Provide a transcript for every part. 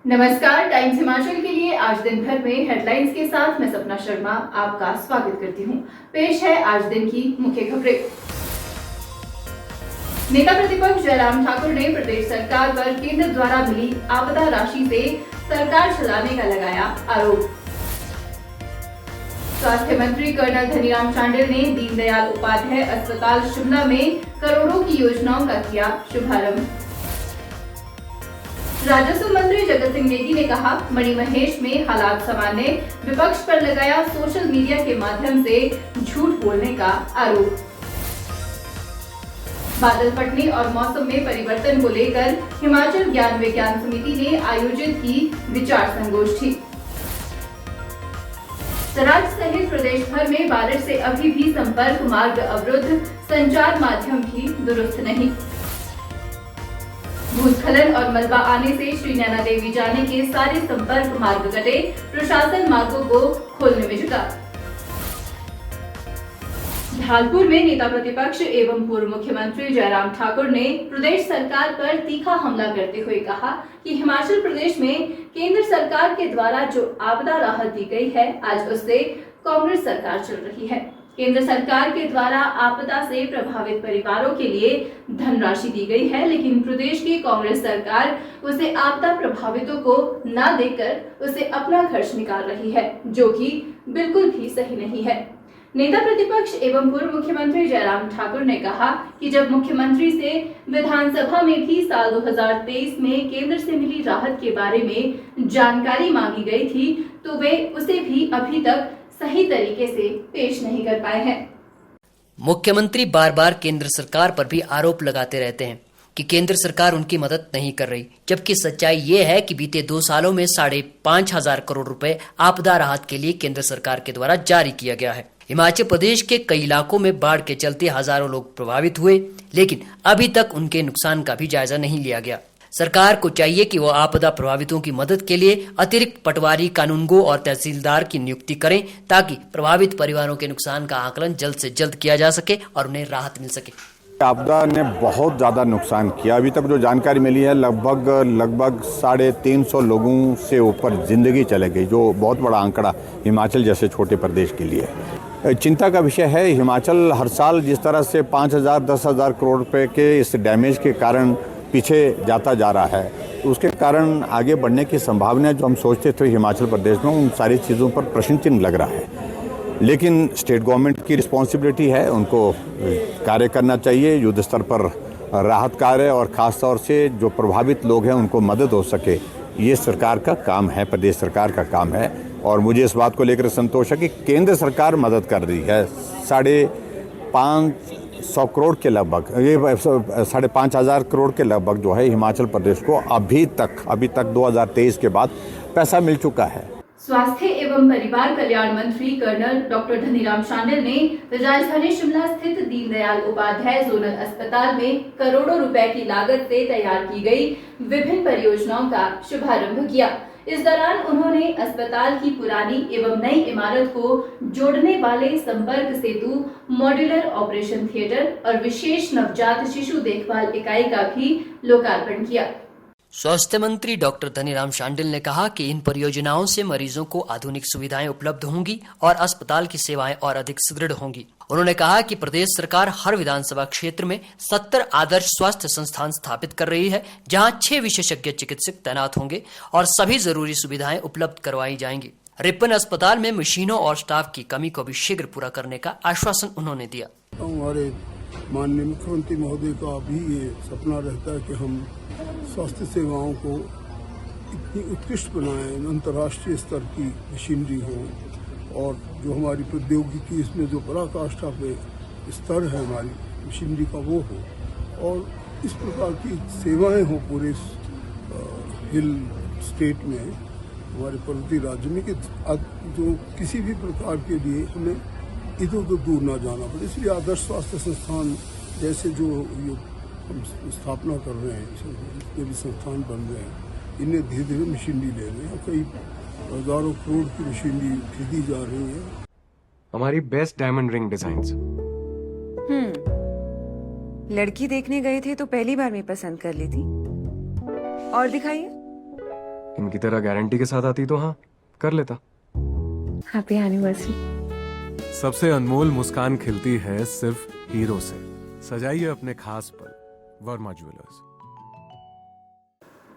नमस्कार, टाइम्स हिमाचल के लिए आज दिन भर में हेडलाइंस के साथ मैं सपना शर्मा आपका स्वागत करती हूं। पेश है आज दिन की मुख्य खबरें। नेता प्रतिपक्ष जयराम ठाकुर ने प्रदेश सरकार पर केंद्र द्वारा मिली आपदा राशि से सरकार चलाने का लगाया आरोप। स्वास्थ्य मंत्री कर्नल धनीराम शांडिल ने दीनदयाल उपाध्याय अस्पताल शिमला में करोड़ों की योजनाओं का किया शुभारंभ। राजस्व मंत्री जगत सिंह नेगी ने कहा, मणिमहेश में हालात सामान्य, विपक्ष पर लगाया सोशल मीडिया के माध्यम से झूठ बोलने का आरोप। बादल फटने और मौसम में परिवर्तन को लेकर हिमाचल ज्ञान विज्ञान समिति ने आयोजित की विचार संगोष्ठी। राज्य सहित प्रदेश भर में बारिश से अभी भी संपर्क मार्ग अवरुद्ध, संचार माध्यम भी दुरुस्त नहीं। भूस्खलन और मलबा आने से श्री नैना देवी जाने के सारे संपर्क मार्ग कटे, प्रशासन मार्गों को खोलने में जुटा। ढालपुर में नेता प्रतिपक्ष एवं पूर्व मुख्यमंत्री जयराम ठाकुर ने प्रदेश सरकार पर तीखा हमला करते हुए कहा कि हिमाचल प्रदेश में केंद्र सरकार के द्वारा जो आपदा राहत दी गई है, आज उससे कांग्रेस सरकार चल रही है। केंद्र सरकार के द्वारा आपदा से प्रभावित परिवारों के लिए धनराशि दी गई है, लेकिन प्रदेश की कांग्रेस सरकार उसे आपदा प्रभावितों को न देकर उसे अपना खर्च निकाल रही है, जो कि बिल्कुल भी सही नहीं है। नेता प्रतिपक्ष एवं पूर्व मुख्यमंत्री जयराम ठाकुर ने कहा कि जब मुख्यमंत्री से विधानसभा में भी साल 2023 में केंद्र से मिली राहत के बारे में जानकारी मांगी गई थी, तो वे उसे भी अभी तक सही तरीके से पेश नहीं कर पाए हैं। मुख्यमंत्री बार बार केंद्र सरकार पर भी आरोप लगाते रहते हैं कि केंद्र सरकार उनकी मदद नहीं कर रही, जबकि सच्चाई ये है कि बीते 2 सालों में 5,500 करोड़ रुपए आपदा राहत के लिए केंद्र सरकार के द्वारा जारी किया गया है। हिमाचल प्रदेश के कई इलाकों में बाढ़ के चलते हजारों लोग प्रभावित हुए, लेकिन अभी तक उनके नुकसान का भी जायजा नहीं लिया गया। सरकार को चाहिए कि वो आपदा प्रभावितों की मदद के लिए अतिरिक्त पटवारी, कानूनगो और तहसीलदार की नियुक्ति करें, ताकि प्रभावित परिवारों के नुकसान का आकलन जल्द से जल्द किया जा सके और उन्हें राहत मिल सके। आपदा ने बहुत ज़्यादा नुकसान किया। अभी तक जो जानकारी मिली है, लगभग 350 लोगों से ऊपर जिंदगी चले गई, जो बहुत बड़ा आंकड़ा हिमाचल जैसे छोटे प्रदेश के लिए चिंता का विषय है। हिमाचल हर साल जिस तरह से 5,000 10,000 करोड़ रुपए के इस डैमेज के कारण पीछे जाता जा रहा है, तो उसके कारण आगे बढ़ने की संभावना जो हम सोचते थे हिमाचल प्रदेश में, उन सारी चीज़ों पर प्रश्न चिन्ह लग रहा है। लेकिन स्टेट गवर्नमेंट की रिस्पॉन्सिबिलिटी है, उनको कार्य करना चाहिए युद्ध स्तर पर राहत कार्य, और ख़ास तौर से जो प्रभावित लोग हैं उनको मदद हो सके, ये सरकार का काम है, प्रदेश सरकार का काम है। और मुझे इस बात को लेकर संतोष है कि केंद्र सरकार मदद कर रही है। 550 करोड़ के लगभग, ये 5,500 करोड़ के लगभग जो है हिमाचल प्रदेश को अभी तक 2023 के बाद पैसा मिल चुका है। स्वास्थ्य एवं परिवार कल्याण मंत्री कर्नल डॉक्टर धनीराम शांडिल ने राजधानी शिमला स्थित दीनदयाल उपाध्याय जोनल अस्पताल में करोड़ों रुपए की लागत से तैयार की गई विभिन्न परियोजनाओं का शुभारंभ किया। इस दौरान उन्होंने अस्पताल की पुरानी एवं नई इमारत को जोड़ने वाले संपर्क सेतु, मॉड्यूलर ऑपरेशन थिएटर और विशेष नवजात शिशु देखभाल इकाई का भी लोकार्पण किया। स्वास्थ्य मंत्री डॉक्टर धनीराम शांडिल ने कहा कि इन परियोजनाओं से मरीजों को आधुनिक सुविधाएं उपलब्ध होंगी और अस्पताल की सेवाएं और अधिक सुदृढ़ होंगी। उन्होंने कहा कि प्रदेश सरकार हर विधानसभा क्षेत्र में 70 आदर्श स्वास्थ्य संस्थान स्थापित कर रही है, जहां 6 विशेषज्ञ चिकित्सक तैनात होंगे और सभी जरूरी सुविधाएं उपलब्ध करवाई जाएंगी। रिपन अस्पताल में मशीनों और स्टाफ की कमी को भी शीघ्र पूरा करने का आश्वासन उन्होंने दिया। हमारे माननीय मुख्यमंत्री महोदय का भी ये सपना रहता है कि हम स्वास्थ्य सेवाओं को इतनी उत्कृष्ट बनाएं, अंतर्राष्ट्रीय स्तर की मशीनरी हो, और जो हमारी प्रौद्योगिकी इसमें जो पराकाष्ठा पे स्तर है हमारी मशीनरी का, वो हो, और इस प्रकार की सेवाएं हो पूरे हिल स्टेट में, हमारे पर्वतीय राज्य में, कि जो किसी भी प्रकार के लिए हमें इधर उधर दूर ना जाना पड़े। इसलिए आदर्श स्वास्थ्य संस्थान जैसे जो हम स्थापना कर रहे हैं, जितने भी संस्थान बन रहे हैं, इन्हें धीरे धीरे मशीनरी ले रहे हैं। कई हजारों करोड़ की मशीनरी खरीदी जा रही है। हमारी बेस्ट डायमंड रिंग डिजाइन्स। लड़की देखने गए थे तो पहली बार में पसंद कर ली थी। और दिखाइए। इनकी तरह गारंटी के साथ आती तो हाँ कर लेता। Happy anniversary. सबसे अनमोल मुस्कान खिलती है सिर्फ हीरो से। सजाइए अपने खास पल, वर्मा ज्वेलर्स।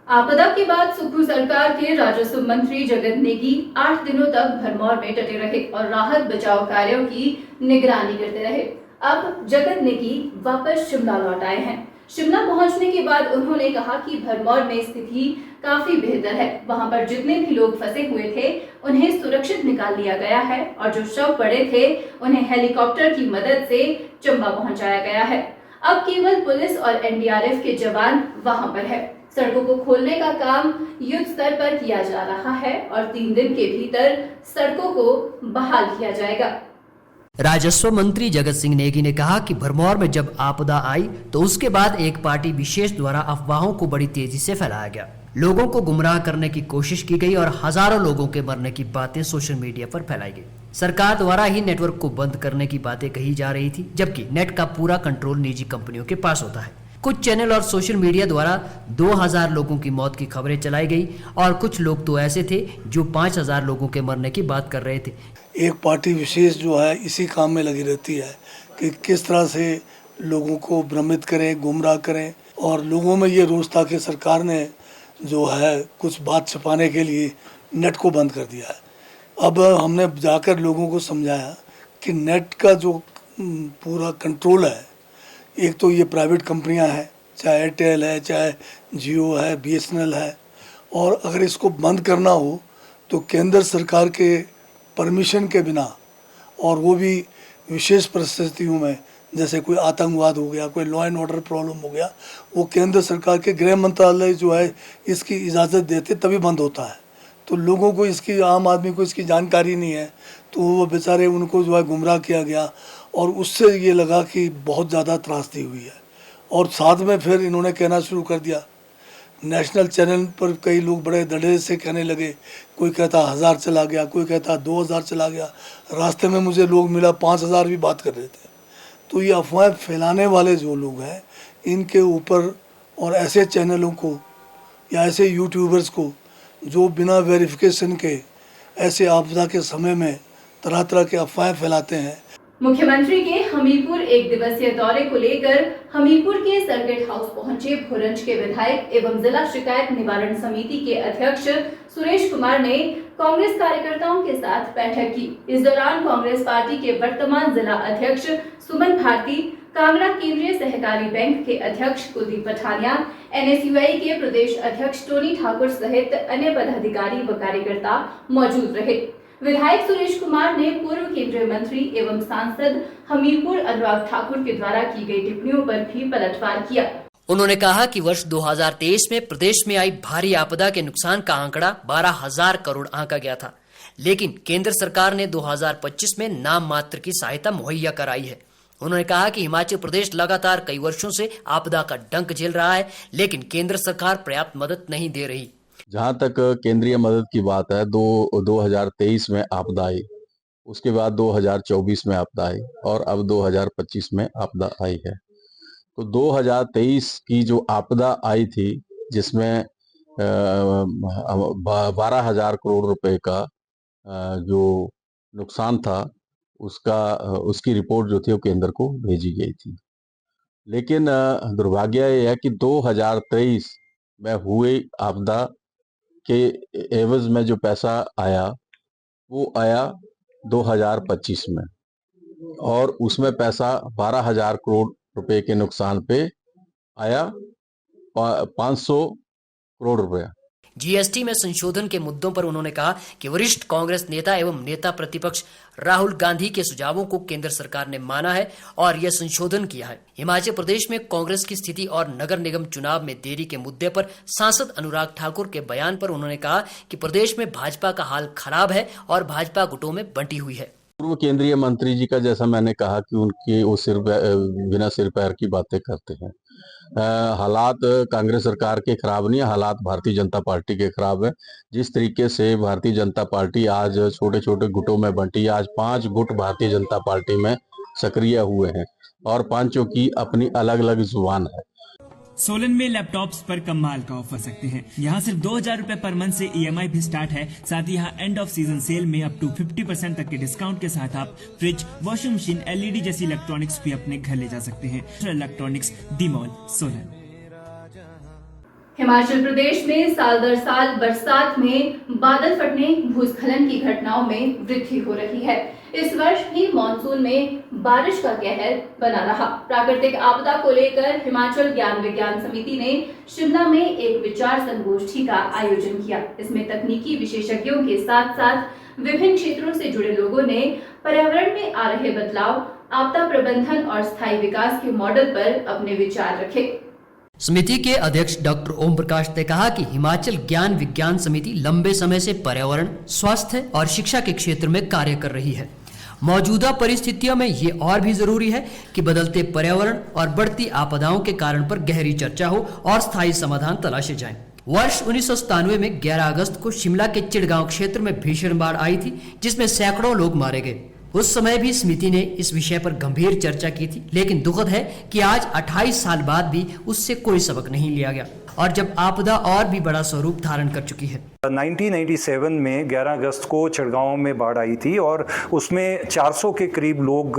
आपदा के बाद सुखू सरकार के राजस्व मंत्री जगत नेगी 8 दिनों तक भरमौर में डटे रहे और राहत बचाव कार्यों की निगरानी करते रहे। अब जगत नेगी वापस शिमला लौट आए हैं। शिमला पहुंचने के बाद उन्होंने कहा कि भरमौर में स्थिति काफी बेहतर है। वहां पर जितने भी लोग फंसे हुए थे उन्हें सुरक्षित निकाल लिया गया है और जो शव पड़े थे उन्हें हेलीकॉप्टर की मदद से चंबा पहुंचाया गया है। अब केवल पुलिस और एनडीआरएफ के जवान वहां पर है। सड़कों को खोलने का काम युद्ध स्तर पर किया जा रहा है और 3 दिन के भीतर सड़कों को बहाल किया जाएगा। राजस्व मंत्री जगत सिंह नेगी ने कहा कि भरमौर में जब आपदा आई तो उसके बाद एक पार्टी विशेष द्वारा अफवाहों को बड़ी तेजी से फैलाया गया। लोगों को गुमराह करने की कोशिश की गई और हजारों लोगों के मरने की बातें सोशल मीडिया पर फैलाई गई। सरकार द्वारा ही नेटवर्क को बंद करने की बातें कही जा रही थी, जबकि नेट का पूरा कंट्रोल निजी कंपनियों के पास होता है। कुछ चैनल और सोशल मीडिया द्वारा 2000 लोगों की मौत की खबरें चलाई गई और कुछ लोग तो ऐसे थे जो 5000 लोगों के मरने की बात कर रहे थे। एक पार्टी विशेष जो है इसी काम में लगी रहती है कि किस तरह से लोगों को भ्रमित करें, गुमराह करें और लोगों में ये रोष था कि सरकार ने जो है कुछ बात छुपाने के लिए नेट को बंद कर दिया है। अब हमने जाकर लोगों को समझाया कि नेट का जो पूरा कंट्रोल है, एक तो ये प्राइवेट कंपनियां हैं, चाहे एयरटेल है, चाहे जियो है, बीएसएनएल है, और अगर इसको बंद करना हो तो केंद्र सरकार के परमिशन के बिना और वो भी विशेष परिस्थितियों में, जैसे कोई आतंकवाद हो गया, कोई लॉ एंड ऑर्डर प्रॉब्लम हो गया, वो केंद्र सरकार के गृह मंत्रालय जो है इसकी इजाज़त देते तभी बंद होता है। तो लोगों को इसकी, आम आदमी को इसकी जानकारी नहीं है, तो वो बेचारे उनको जो है गुमराह किया गया और उससे ये लगा कि बहुत ज़्यादा त्रासदी हुई है। और साथ में फिर इन्होंने कहना शुरू कर दिया, नेशनल चैनल पर कई लोग बड़े धड़े से कहने लगे, कोई कहता 1000 चला गया, कोई कहता 2000 चला गया। रास्ते में मुझे लोग मिला 5000 भी बात कर रहे थे। तो ये अफवाहें फैलाने वाले जो लोग हैं इनके ऊपर, और ऐसे चैनलों को या ऐसे यूट्यूबर्स को जो बिना वेरिफिकेशन के ऐसे आपदा के समय में तरह तरह के अफवाहें फैलाते हैं। मुख्यमंत्री के हमीरपुर 1 दिवसीय दौरे को लेकर हमीरपुर के सर्किट हाउस पहुंचे भोरंज के विधायक एवं जिला शिकायत निवारण समिति के अध्यक्ष सुरेश कुमार ने कांग्रेस कार्यकर्ताओं के साथ बैठक की। इस दौरान कांग्रेस पार्टी के वर्तमान जिला अध्यक्ष सुमन भारती, कांगड़ा केंद्रीय सहकारी बैंक के अध्यक्ष कुलदीप पठानिया, एनएसयूआई के प्रदेश अध्यक्ष टोनी ठाकुर सहित अन्य पदाधिकारी व कार्यकर्ता मौजूद रहे। विधायक सुरेश कुमार ने पूर्व केंद्रीय मंत्री एवं सांसद हमीरपुर अनुराग ठाकुर के द्वारा की गई टिप्पणियों पर भी पलटवार किया। उन्होंने कहा कि वर्ष 2023 में प्रदेश में आई भारी आपदा के नुकसान का आंकड़ा 12,000 करोड़ आंका गया था, लेकिन केंद्र सरकार ने 2025 में नाम मात्र की सहायता मुहैया कराई है। उन्होंने कहा कि हिमाचल प्रदेश लगातार कई वर्षों से आपदा का डंक झेल रहा है, लेकिन केंद्र सरकार पर्याप्त मदद नहीं दे रही। जहाँ तक केंद्रीय मदद की बात है, 2023 में आपदा आई, उसके बाद 2024 में आपदा आई और अब 2025 में आपदा आई है। तो 2023 की जो आपदा आई थी, जिसमें 12,000 करोड़ रुपए का जो नुकसान था, उसकी रिपोर्ट जो थी वो केंद्र को भेजी गई थी। लेकिन दुर्भाग्य यह है कि 2023 में हुई आपदा के एवज में जो पैसा आया वो आया 2025 में, और उसमें पैसा 12,000 करोड़ रुपए के नुकसान पे आया 500 करोड़ रुपए। जीएसटी में संशोधन के मुद्दों पर उन्होंने कहा कि वरिष्ठ कांग्रेस नेता एवं नेता प्रतिपक्ष राहुल गांधी के सुझावों को केंद्र सरकार ने माना है और यह संशोधन किया है। हिमाचल प्रदेश में कांग्रेस की स्थिति और नगर निगम चुनाव में देरी के मुद्दे पर सांसद अनुराग ठाकुर के बयान पर उन्होंने कहा कि प्रदेश में भाजपा का हाल खराब है और भाजपा गुटों में बंटी हुई है। पूर्व केंद्रीय मंत्री जी का, जैसा मैंने कहा कि उनके वो बिना सिर पैर की बातें करते हैं। हालात कांग्रेस सरकार के खराब नहीं है, हालात भारतीय जनता पार्टी के खराब है। जिस तरीके से भारतीय जनता पार्टी आज छोटे छोटे गुटों में बंटी है, आज 5 गुट भारतीय जनता पार्टी में सक्रिय हुए हैं और 5 की अपनी अलग अलग जुबान है। सोलन में लैपटॉप्स पर कमाल का ऑफर सकते हैं। यहाँ सिर्फ 2000 रुपए पर मंथ से EMI भी स्टार्ट है। साथ ही यहाँ एंड ऑफ सीजन सेल में अप टू 50% तक के डिस्काउंट के साथ आप फ्रिज, वॉशिंग मशीन, LED जैसी इलेक्ट्रॉनिक्स भी अपने घर ले जा सकते हैं। Electronics D mall Solan. Himachal Pradesh में साल दर साल बरसात में बादल फटने, भूस्खलन की घटनाओं में वृद्धि हो रही है। इस वर्ष भी मानसून में बारिश का कहर बना रहा। प्राकृतिक आपदा को लेकर हिमाचल ज्ञान विज्ञान समिति ने शिमला में एक विचार संगोष्ठी का आयोजन किया। इसमें तकनीकी विशेषज्ञों के साथ साथ विभिन्न क्षेत्रों से जुड़े लोगों ने पर्यावरण में आ रहे बदलाव, आपदा प्रबंधन और स्थायी विकास के मॉडल पर अपने विचार रखे। समिति के अध्यक्ष डॉक्टर ओम प्रकाश ने कहा कि हिमाचल ज्ञान विज्ञान समिति लंबे समय से पर्यावरण, स्वास्थ्य और शिक्षा के क्षेत्र में कार्य कर रही है। मौजूदा परिस्थितियों में ये और भी जरूरी है कि बदलते पर्यावरण और बढ़ती आपदाओं के कारण पर गहरी चर्चा हो और स्थायी समाधान तलाशे जाएं। वर्ष 1997 में 11 अगस्त को शिमला के चिड़गांव क्षेत्र में भीषण बाढ़ आई थी, जिसमें सैकड़ों लोग मारे गए। उस समय भी समिति ने इस विषय पर गंभीर चर्चा की थी, लेकिन दुखद है कि आज 28 साल बाद भी उससे कोई सबक नहीं लिया गया और जब आपदा और भी बड़ा स्वरूप धारण कर चुकी है। 1997 में 11 अगस्त को चिड़गांव में बाढ़ आई थी और उसमें 400 के करीब लोग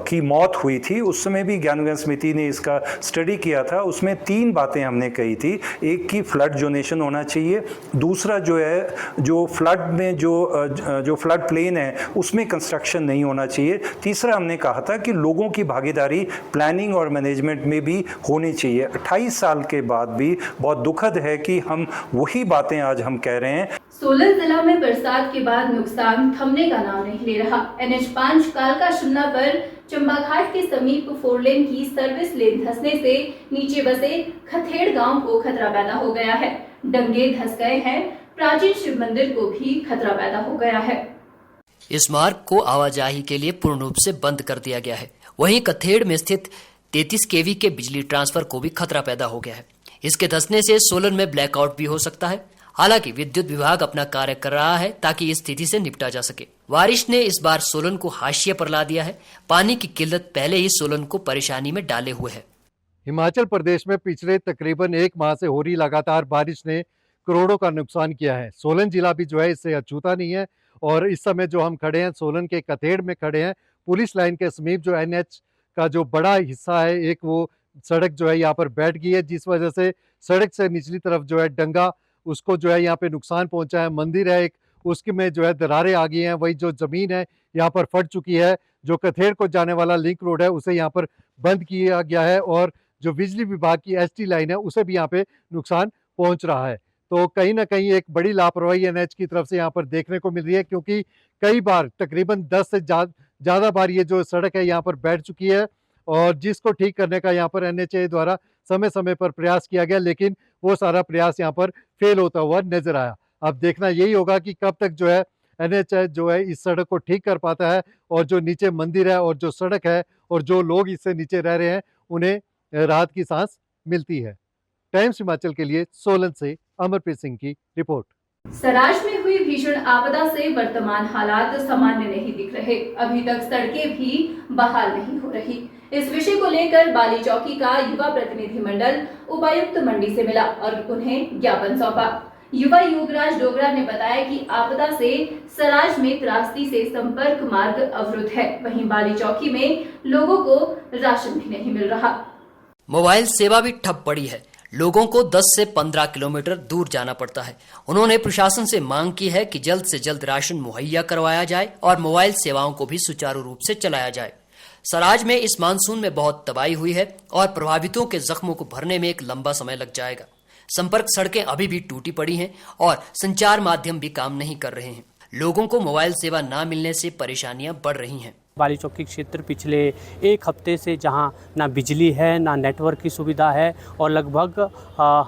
की मौत हुई थी। उस समय भी ज्ञान विज्ञान समिति ने इसका स्टडी किया था। उसमें 3 बातें हमने कही थी। एक की फ्लड जोनेशन होना चाहिए, दूसरा जो है जो फ्लड में जो फ्लड प्लेन है उसमें कंस्ट्रक्शन नहीं होना चाहिए, तीसरा हमने कहा था कि लोगों की भागीदारी प्लानिंग और मैनेजमेंट में भी होनी चाहिए। 28 साल के बाद भी बहुत दुखद है कि हम वही बातें आज हम कह रहे हैं। सोलन जिला में बरसात के बाद नुकसान थमने का नाम नहीं ले रहा। NH5 कालका शिमला पर चंबाघाट के समीप 4 लेन की सर्विस लेन धंसने से नीचे बसे खथेड़ गांव को खतरा पैदा हो गया है। डंगे धंस गए हैं, प्राचीन शिव मंदिर को भी खतरा पैदा हो गया है। इस मार्ग को आवाजाही के लिए पूर्ण रूप से बंद कर दिया गया है। वहीं कथेड़ में स्थित 33 kV के बिजली ट्रांसफर को भी खतरा पैदा हो गया है। इसके धंसने से सोलन में ब्लैकआउट भी हो सकता है। हालांकि विद्युत विभाग अपना कार्य कर रहा है ताकि इस स्थिति से निपटा जा सके। बारिश ने इस बार सोलन को हाशिए पर ला दिया है। पानी की किल्लत पहले ही सोलन को परेशानी में डाले हुए है। हिमाचल प्रदेश में पिछले तकरीबन 1 माह से हो रही लगातार बारिश ने करोड़ों का नुकसान किया है। सोलन जिला भी जो है इससे अछूता नहीं है और इस समय जो हम खड़े हैं सोलन के कथेड़ में खड़े हैं। पुलिस लाइन के समीप जो NH का जो बड़ा हिस्सा है, एक वो सड़क जो है यहाँ पर बैठ गई है, जिस वजह से सड़क से निचली तरफ जो है डंगा उसको जो है यहाँ पे नुकसान पहुंचा है। मंदिर है एक, उसके में जो है दरारें आ गई हैं। वही जो जमीन है यहाँ पर फट चुकी है। जो कथेड़ को जाने वाला लिंक रोड है उसे यहाँ पर बंद किया गया है और जो बिजली विभाग की ST लाइन है उसे भी यहाँ पे नुकसान पहुंच रहा है। तो कहीं ना कहीं एक बड़ी लापरवाही NH की तरफ से यहाँ पर देखने को मिल रही है, क्योंकि कई बार तकरीबन 10 से ज़्यादा बार ये जो सड़क है यहाँ पर बैठ चुकी है और जिसको ठीक करने का यहाँ पर NHA द्वारा समय समय पर प्रयास किया गया, लेकिन वो सारा प्रयास यहाँ पर फेल होता हुआ नजर आया। अब देखना यही होगा कि कब तक जो है NHA जो है इस सड़क को ठीक कर पाता है और जो नीचे मंदिर है और जो सड़क है और जो लोग इससे नीचे रह रहे हैं उन्हें राहत की सांस मिलती है। टाइम्स हिमाचल के लिए सोलन से अमरप्रीत सिंह की रिपोर्ट। सराज में हुई भीषण आपदा से वर्तमान हालात सामान्य नहीं दिख रहे। अभी तक सड़कें भी बहाल नहीं हो रही। इस विषय को लेकर बाली चौकी का युवा प्रतिनिधिमंडल उपायुक्त मंडी से मिला और उन्हें ज्ञापन सौंपा। युवा युवराज डोगरा ने बताया कि आपदा से सराज में त्रासदी से संपर्क मार्ग अवरुद्ध है। वहीं बाली चौकी में लोगों को राशन भी नहीं मिल रहा। मोबाइल सेवा भी ठप पड़ी है। लोगों को 10 से 15 किलोमीटर दूर जाना पड़ता है। उन्होंने प्रशासन से मांग की है कि जल्द से जल्द राशन मुहैया करवाया जाए और मोबाइल सेवाओं को भी सुचारू रूप से चलाया जाए। सराज में इस मानसून में बहुत तबाही हुई है और प्रभावितों के जख्मों को भरने में एक लंबा समय लग जाएगा। संपर्क सड़कें अभी भी टूटी पड़ी हैं और संचार माध्यम भी काम नहीं कर रहे हैं। लोगों को मोबाइल सेवा न मिलने से परेशानियां बढ़ रही हैं। बाली चौकी क्षेत्र पिछले 1 हफ्ते से जहां ना बिजली है ना नेटवर्क की सुविधा है और लगभग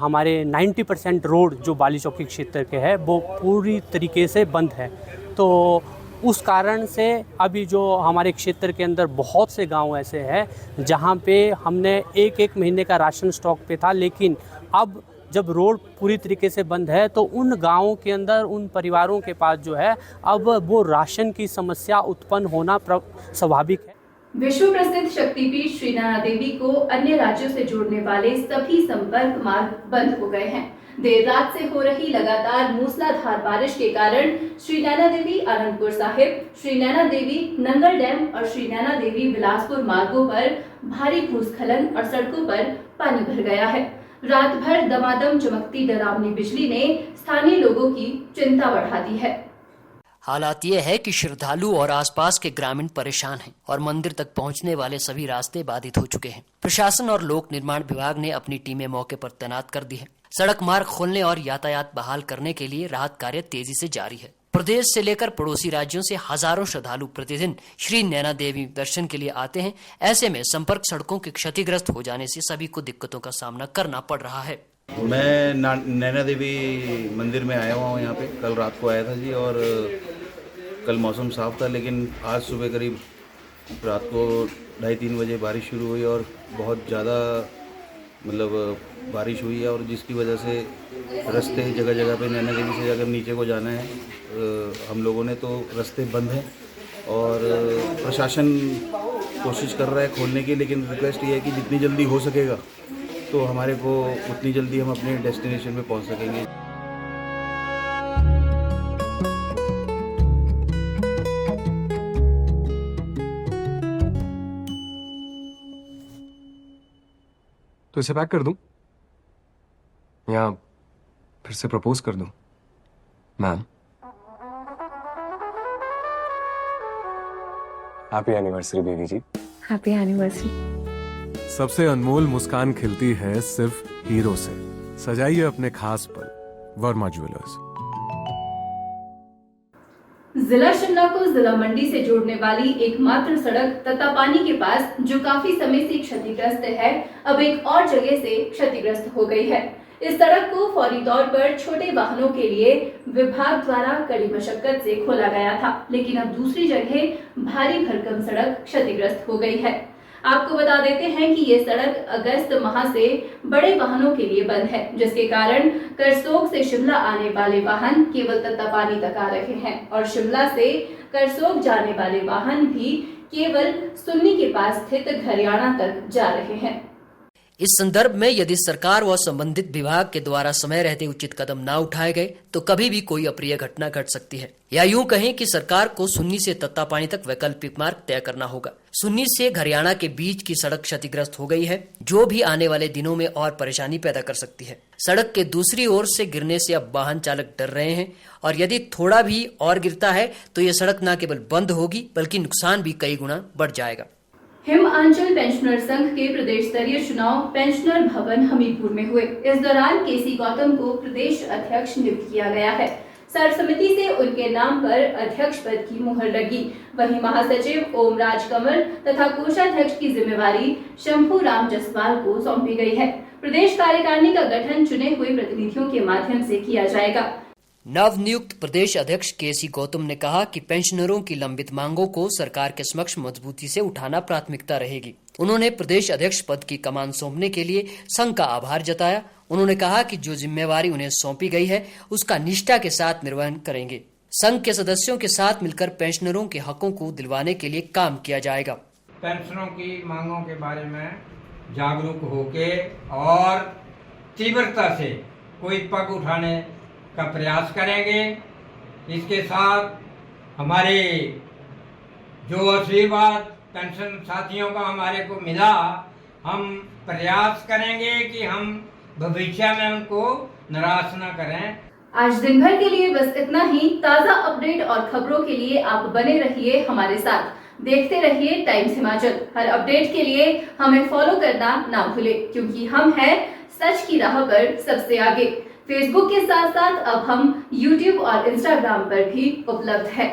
हमारे 90% रोड जो बाली चौकी क्षेत्र के है वो पूरी तरीके से बंद है। तो उस कारण से अभी जो हमारे क्षेत्र के अंदर बहुत से गांव ऐसे हैं जहां पे हमने 1-1 महीने का राशन स्टॉक पे था, लेकिन अब जब रोड पूरी तरीके से बंद है तो उन गांवों के अंदर उन परिवारों के पास जो है अब वो राशन की समस्या उत्पन्न होना स्वाभाविक है। विश्व प्रसिद्ध शक्तिपीठ श्री नैना देवी को अन्य राज्यों से जोड़ने वाले सभी संपर्क मार्ग बंद हो गए हैं। देर रात से हो रही लगातार मूसलाधार बारिश के कारण श्री नैना देवी आनंदपुर साहिब, श्री नैना देवी नंगल डैम और श्री नैना देवी बिलासपुर मार्गों पर भारी भूस्खलन और सड़कों पर पानी भर गया है। रात भर दमादम चमकती डरावनी बिजली ने स्थानीय लोगों की चिंता बढ़ा दी है। हालात ये है कि श्रद्धालु और आसपास के ग्रामीण परेशान हैं और मंदिर तक पहुंचने वाले सभी रास्ते बाधित हो चुके हैं। प्रशासन और लोक निर्माण विभाग ने अपनी टीमें मौके पर तैनात कर दी है। सड़क मार्ग खोलने और यातायात बहाल करने के लिए राहत कार्य तेजी से जारी है। प्रदेश से लेकर पड़ोसी राज्यों से हजारों श्रद्धालु प्रतिदिन श्री नैना देवी दर्शन के लिए आते हैं। ऐसे में संपर्क सड़कों के क्षतिग्रस्त हो जाने से सभी को दिक्कतों का सामना करना पड़ रहा है। मैं नैना देवी मंदिर में आया हुआ हूँ। यहाँ पे कल रात को आया था जी, और कल मौसम साफ था, लेकिन आज सुबह करीब रात को 2:30-3 बजे बारिश शुरू हुई और बहुत ज़्यादा मतलब बारिश हुई है, और जिसकी वजह से रास्ते जगह जगह पे नैना देवी से अगर नीचे को जाना है हम लोगों ने तो रास्ते बंद हैं। और प्रशासन कोशिश कर रहा है खोलने की, लेकिन रिक्वेस्ट ये है कि जितनी जल्दी हो सकेगा तो हमारे को उतनी जल्दी हम अपने डेस्टिनेशन पे पहुंच सकेंगे। तो इसे पैक कर दूं या फिर से प्रपोज कर दूं? Ma'am, happy anniversary baby ji. Happy anniversary. सबसे अनमोल मुस्कान खिलती है सिर्फ हीरो से। सजाइए अपने खास पल, वर्मा ज्वेलर्स। जिला शिमला को जिला मंडी से जोड़ने वाली एकमात्र सड़क तत्तापानी के पास, जो काफी समय से क्षतिग्रस्त है, अब एक और जगह से क्षतिग्रस्त हो गई है। इस सड़क को फौरी तौर पर छोटे वाहनों के लिए विभाग द्वारा कड़ी मशक्कत से खोला गया था, लेकिन अब दूसरी जगह भारी भरकम सड़क क्षतिग्रस्त हो गई है। आपको बता देते हैं कि ये सड़क अगस्त माह से बड़े वाहनों के लिए बंद है, जिसके कारण करसोग से शिमला आने वाले वाहन केवल तत्तापानी तक आ रहे हैं और शिमला से करसोग जाने वाले वाहन भी केवल सुन्नी के पास स्थित घरियाणा तक जा रहे हैं। इस संदर्भ में यदि सरकार व संबंधित विभाग के द्वारा समय रहते उचित कदम न उठाए गए तो कभी भी कोई अप्रिय घटना घट सकती है। या यूं कहें कि सरकार को सुन्नी से तत्तापानी तक वैकल्पिक मार्ग तय करना होगा। सुन्नी से घरियाणा के बीच की सड़क क्षतिग्रस्त हो गई है, जो भी आने वाले दिनों में और परेशानी पैदा कर सकती है। सड़क के दूसरी ओर से गिरने से अब वाहन चालक डर रहे हैं और यदि थोड़ा भी और गिरता है तो ये सड़क न केवल बंद होगी बल्कि नुकसान भी कई गुना बढ़ जाएगा। हिमाचल पेंशनर संघ के प्रदेश स्तरीय चुनाव पेंशनर भवन हमीरपुर में हुए। इस दौरान केसी गौतम को प्रदेश अध्यक्ष नियुक्त किया गया है। सर्वसम्मति से उनके नाम पर अध्यक्ष पद की मुहर लगी। वहीं महासचिव ओम राज कंवर तथा कोषाध्यक्ष की जिम्मेवारी शंभू राम जसवाल को सौंपी गई है। प्रदेश कार्यकारिणी का गठन चुने हुए प्रतिनिधियों के माध्यम से किया जाएगा। नव नियुक्त प्रदेश अध्यक्ष केसी गौतम ने कहा कि पेंशनरों की लंबित मांगों को सरकार के समक्ष मजबूती से उठाना प्राथमिकता रहेगी। उन्होंने प्रदेश अध्यक्ष पद की कमान सौंपने के लिए संघ का आभार जताया। उन्होंने कहा कि जो जिम्मेवारी उन्हें सौंपी गई है उसका निष्ठा के साथ निर्वहन करेंगे। संघ के सदस्यों के साथ मिलकर पेंशनरों के हकों को दिलवाने के लिए काम किया जाएगा। पेंशनों की मांगों के बारे में जागरूक होके और तीव्रता से कोई पग उठाने का प्रयास करेंगे। इसके साथ हमारे जो आशीर्वाद पेंशन साथियों का हमारे को मिला, हम प्रयास करेंगे कि हम भविष्य में उनको निराश न करें। आज दिन भर के लिए बस इतना ही। ताज़ा अपडेट और खबरों के लिए आप बने रहिए हमारे साथ। देखते रहिए टाइम्स हिमाचल। हर अपडेट के लिए हमें फॉलो करना ना भूलें, क्योंकि हम हैं सच की राह पर सबसे आगे। फेसबुक के साथ साथ अब हम यूट्यूब और इंस्टाग्राम पर भी उपलब्ध है।